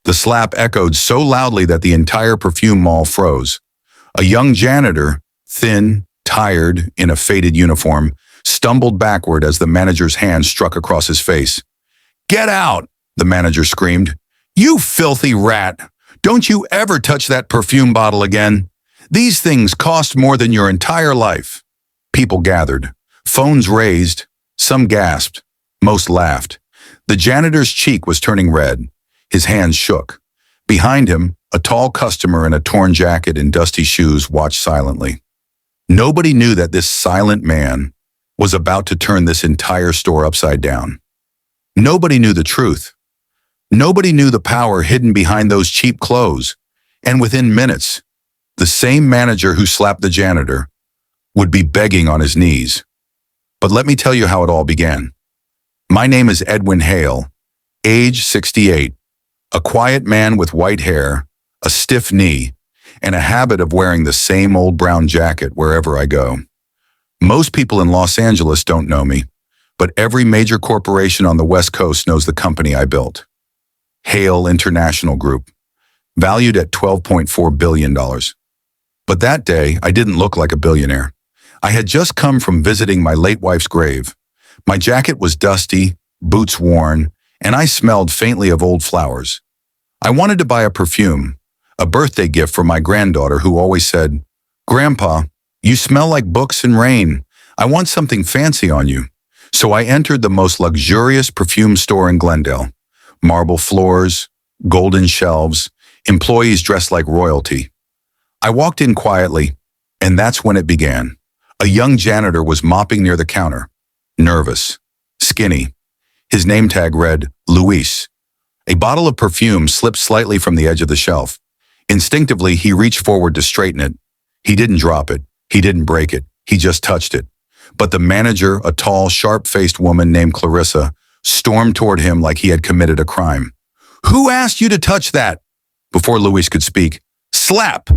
The slap echoed so loudly that the entire perfume mall froze. A young janitor, thin, tired, in a faded uniform, stumbled backward as the manager's hand struck across his face. "Get out!" the manager screamed. "You filthy rat! Don't you ever touch that perfume bottle again. These things cost more than your entire life." People gathered. Phones raised. Some gasped. Most laughed. The janitor's cheek was turning red. His hands shook. Behind him, a tall customer in a torn jacket and dusty shoes watched silently. Nobody knew that this silent man was about to turn this entire store upside down. Nobody knew the truth. Nobody knew the power hidden behind those cheap clothes. And within minutes, the same manager who slapped the janitor would be begging on his knees. But let me tell you how it all began. My name is Edwin Hale, age 68, a quiet man with white hair, a stiff knee, and a habit of wearing the same old brown jacket wherever I go. Most people in Los Angeles don't know me, but every major corporation on the West Coast knows the company I built. Hale International Group, valued at $12.4 billion. But that day, I didn't look like a billionaire. I had just come from visiting my late wife's grave. My jacket was dusty, boots worn, and I smelled faintly of old flowers. I wanted to buy a perfume, a birthday gift for my granddaughter who always said, "Grandpa, you smell like books and rain. I want something fancy on you." So I entered the most luxurious perfume store in Glendale. Marble floors, golden shelves, employees dressed like royalty. I walked in quietly, and that's when it began. A young janitor was mopping near the counter, nervous, skinny. His name tag read, Luis. A bottle of perfume slipped slightly from the edge of the shelf. Instinctively, he reached forward to straighten it. He didn't drop it. He didn't break it. He just touched it. But the manager, a tall, sharp-faced woman named Clarissa, stormed toward him like he had committed a crime. "Who asked you to touch that?" Before Luis could speak, "Slap!"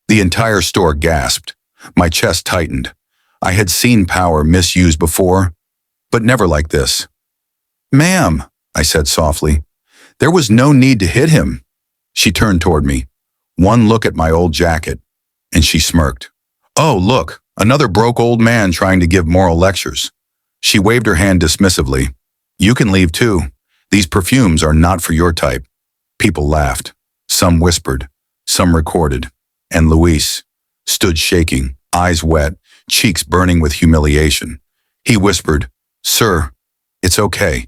The entire store gasped. My chest tightened. I had seen power misused before, but never like this. "Ma'am," I said softly, "there was no need to hit him." She turned toward me. One look at my old jacket, and she smirked. "Oh, look, another broke old man trying to give moral lectures." She waved her hand dismissively. "You can leave too. These perfumes are not for your type." People laughed. Some whispered. Some recorded. And Luis stood shaking, eyes wet, cheeks burning with humiliation. He whispered, "Sir, it's okay."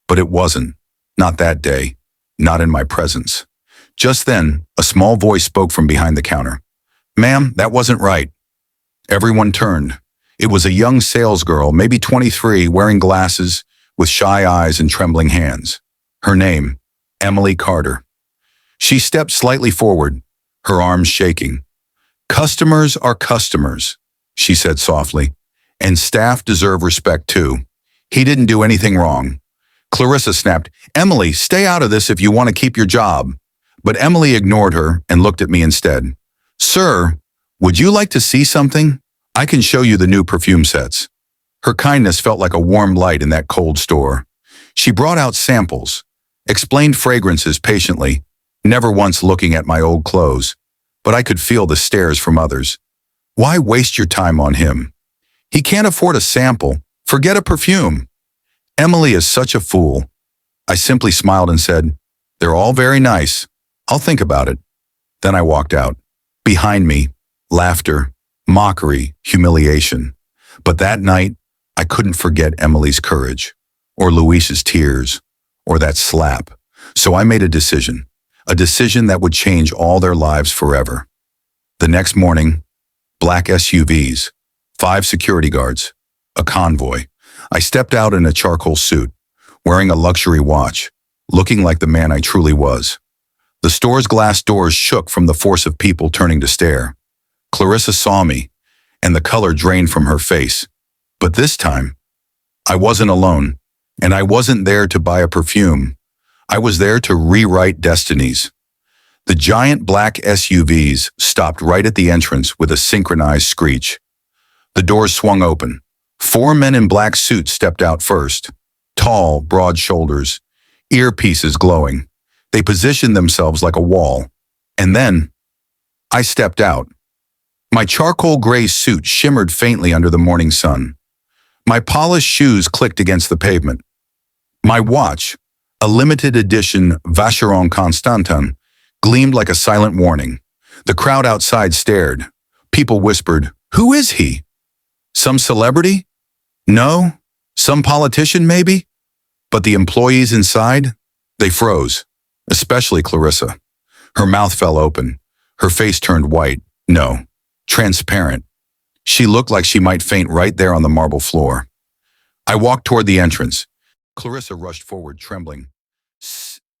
But it wasn't. Not that day. Not in my presence. Just then, a small voice spoke from behind the counter. "Ma'am, that wasn't right." Everyone turned. It was a young salesgirl, maybe 23, wearing glasses, with shy eyes and trembling hands. Her name, Emily Carter. She stepped slightly forward, her arms shaking. "Customers are customers," she said softly, "and staff deserve respect too. He didn't do anything wrong." Clarissa snapped, "Emily, stay out of this if you want to keep your job." But Emily ignored her and looked at me instead. "Sir, would you like to see something? I can show you the new perfume sets." Her kindness felt like a warm light in that cold store. She brought out samples, explained fragrances patiently, never once looking at my old clothes. But I could feel the stares from others. Why waste your time on him? He can't afford a sample. Forget a perfume. Emily is such a fool. I simply smiled and said, "They're all very nice. I'll think about it." Then I walked out. Behind me, laughter, mockery, humiliation. But that night, I couldn't forget Emily's courage, or Luis's tears, or that slap. So I made a decision that would change all their lives forever. The next morning, black SUVs, 5 security guards, a convoy. I stepped out in a charcoal suit, wearing a luxury watch, looking like the man I truly was. The store's glass doors shook from the force of people turning to stare. Clarissa saw me, and the color drained from her face. But this time, I wasn't alone, and I wasn't there to buy a perfume. I was there to rewrite destinies. The giant black SUVs stopped right at the entrance with a synchronized screech. The doors swung open. 4 men in black suits stepped out first. Tall, broad shoulders, earpieces glowing. They positioned themselves like a wall. And then I stepped out. My charcoal gray suit shimmered faintly under the morning sun. My polished shoes clicked against the pavement. My watch, a limited edition Vacheron Constantin, gleamed like a silent warning. The crowd outside stared. People whispered, "Who is he? Some celebrity? No? Some politician, maybe?" But the employees inside, they froze, especially Clarissa. Her mouth fell open. Her face turned white. No, transparent. She looked like she might faint right there on the marble floor. I walked toward the entrance. Clarissa rushed forward, trembling.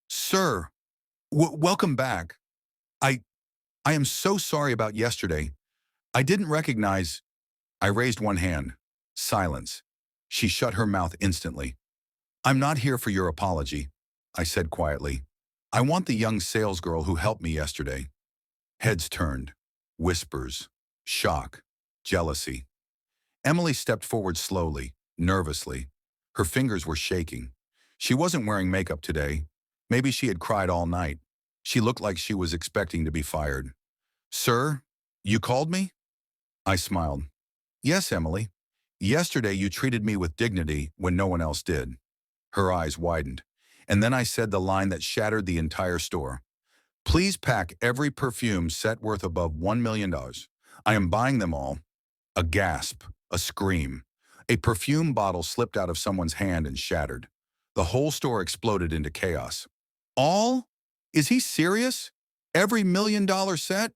Sir, welcome back. I, I am so sorry about yesterday. I didn't recognize. I raised one hand. Silence. She shut her mouth instantly. "I'm not here for your apology," I said quietly. "I want the young salesgirl who helped me yesterday." Heads turned. Whispers. Shock. Jealousy. Emily stepped forward slowly, nervously. Her fingers were shaking. She wasn't wearing makeup today. Maybe she had cried all night. She looked like she was expecting to be fired. "Sir, you called me?" I smiled. "Yes, Emily. Yesterday you treated me with dignity when no one else did." Her eyes widened. And then I said the line that shattered the entire store. "Please pack every perfume set worth above $1 million. I am buying them all." A gasp, a scream. A perfume bottle slipped out of someone's hand and shattered. The whole store exploded into chaos. "All? Is he serious? Every $1 million set?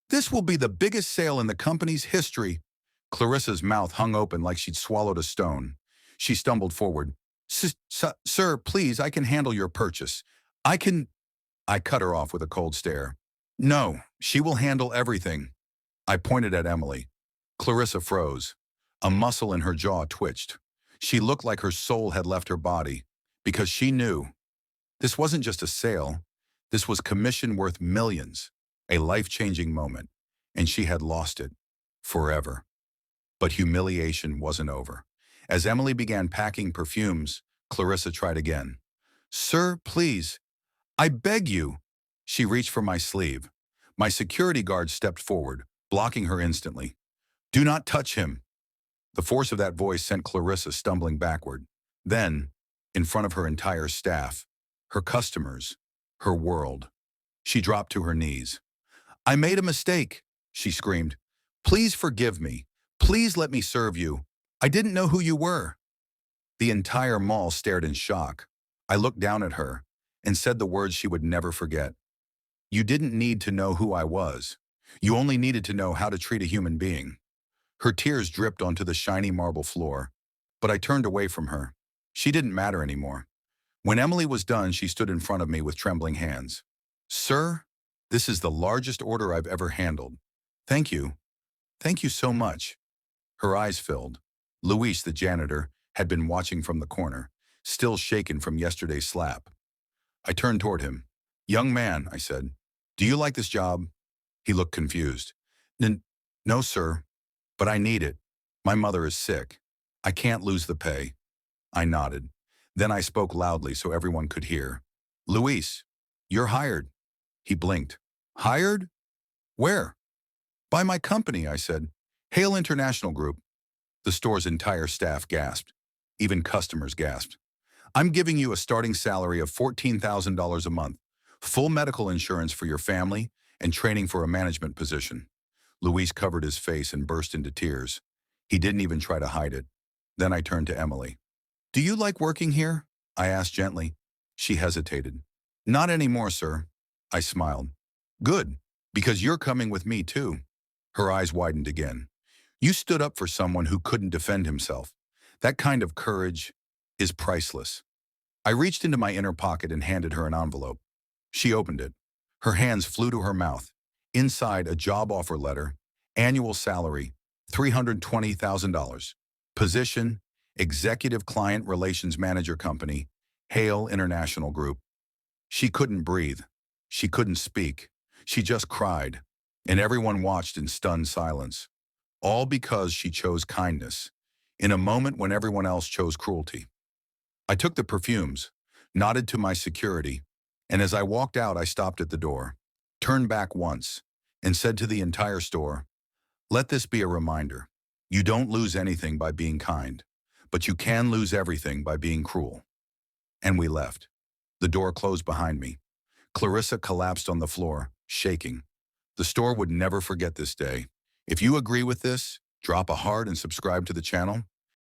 This will be the biggest sale in the company's history." Clarissa's mouth hung open like she'd swallowed a stone. She stumbled forward. Sir, please, I can handle your purchase. I can—" I cut her off with a cold stare. "No, she will handle everything." I pointed at Emily. Clarissa froze. A muscle in her jaw twitched. She looked like her soul had left her body, because she knew this wasn't just a sale. This was commission worth millions, a life-changing moment, and she had lost it forever. But humiliation wasn't over. As Emily began packing perfumes, Clarissa tried again. "Sir, please, I beg you." She reached for my sleeve. My security guard stepped forward, blocking her instantly. "Do not touch him." The force of that voice sent Clarissa stumbling backward. Then, in front of her entire staff, her customers, her world, she dropped to her knees. "I made a mistake," she screamed. "Please forgive me. Please let me serve you. I didn't know who you were." The entire mall stared in shock. I looked down at her and said the words she would never forget. "You didn't need to know who I was. You only needed to know how to treat a human being." Her tears dripped onto the shiny marble floor, but I turned away from her. She didn't matter anymore. When Emily was done, she stood in front of me with trembling hands. "Sir, this is the largest order I've ever handled. Thank you. Thank you so much." Her eyes filled. Luis, the janitor, had been watching from the corner, still shaken from yesterday's slap. I turned toward him. "Young man," I said, "do you like this job?" He looked confused. No, sir, but I need it. My mother is sick. I can't lose the pay." I nodded. Then I spoke loudly so everyone could hear. "Luis, you're hired." He blinked. "Hired? Where?" "By my company," I said. "Hale International Group." The store's entire staff gasped. Even customers gasped. "I'm giving you a starting salary of $14,000 a month, full medical insurance for your family, and training for a management position." Luis covered his face and burst into tears. He didn't even try to hide it. Then I turned to Emily. "Do you like working here?" I asked gently. She hesitated. "Not anymore, sir." I smiled. "Good, because you're coming with me too." Her eyes widened again. "You stood up for someone who couldn't defend himself. That kind of courage is priceless." I reached into my inner pocket and handed her an envelope. She opened it. Her hands flew to her mouth. Inside, a job offer letter, annual salary, $320,000. Position, Executive Client Relations Manager Company, Hale International Group. She couldn't breathe. She couldn't speak. She just cried. And everyone watched in stunned silence. All because she chose kindness, in a moment when everyone else chose cruelty. I took the perfumes, nodded to my security, And as I walked out, I stopped at the door, turned back once, and said to the entire store, "Let this be a reminder. You don't lose anything by being kind, but you can lose everything by being cruel." And we left. The door closed behind me. Clarissa collapsed on the floor, shaking. The store would never forget this day. If you agree with this, drop a heart and subscribe to the channel.